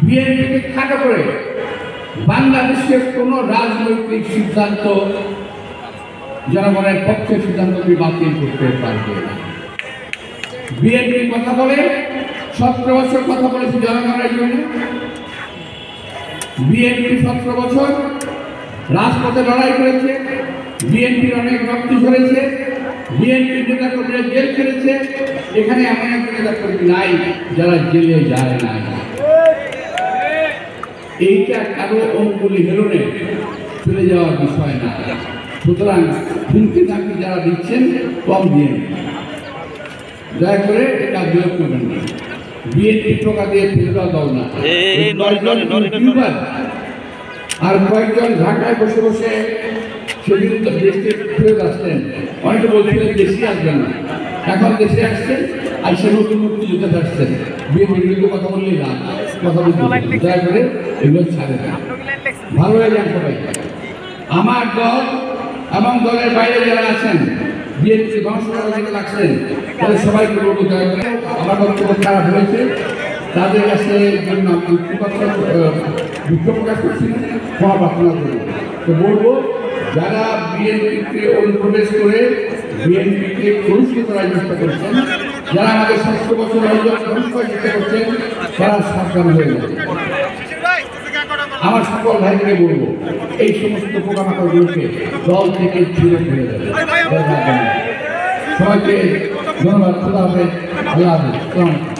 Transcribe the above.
বিএনপিকে খাটো করে বাংলাদেশের কোন রাজনৈতিক সিদ্ধান্ত জনগণের পক্ষে সিদ্ধান্তটি বাতিল করতে পারবে না। বিএনপি কথা বলে 17 বছর কথা বলেছে জনগণের জন্য। বিএনপি 17 বছর রাজপথে লড়াই করেছে, বিএনপির অনেক রক্ত ঝরেছে, বিএনপির নেতাকর্মীরা জেল খেলেছে। এখানে এমন এক নেতাকর্মী নাই যারা জেলে যায় না। এইটা কারো অঙ্গুলি হেরণে চলে যাওয়ার বিষয় না। সুতরাং হুমকি ধামকি যারা দিচ্ছেন কম দিয়ে দয়া করে এটা বিয়োগ করবেন না। বিএনপি টোকা দিয়ে ফেলে দেওয়া দল না। আর কয়েকজন ঢাকায় বসে বসে সেদিন তো দেশকে ফেরত আসতেন, অনেকে বলছিলেন দেশে আসবেন না, এখন দেশে আসছেন আর সে নতুন মুক্তিযুদ্ধে আসছেন। বিএনপির বিরুদ্ধে কথা বললেই না, কথা বলতে দয়া করে এগুলো ছাড়ে না। ভালো হয়ে যান সবাই। আমার দল এবং দলের বাইরে যারা আছেন বিএনপি গণসংখ্যা থেকে লাগছেন তাদের সবাইকে বলবো দয়া করে, আমার বক্তব্য খারাপ হয়েছে তাদের কাছে জন্য আমি দুঃখ প্রকাশ করছি, ক্ষমা প্রার্থনা করবো। তো বলবো যারা বিএনপিকে অনুপ্রবেশ করে বিএনপিকে কলুষিত করার চেষ্টা করছেন, যারা আমাদের 17 বছর কলুষ করার চেষ্টা করছেন, তারা সাবধান হয়ে যাবে। আমার সকল ভাইকে বলবো এই সমস্ত পোকামাকড়গুলোকে দল থেকে ফিরে ফিরে যাবে। সবাইকে ধন্যবাদ। খোদা হাফেজ। আল্লাহ হাফেজ।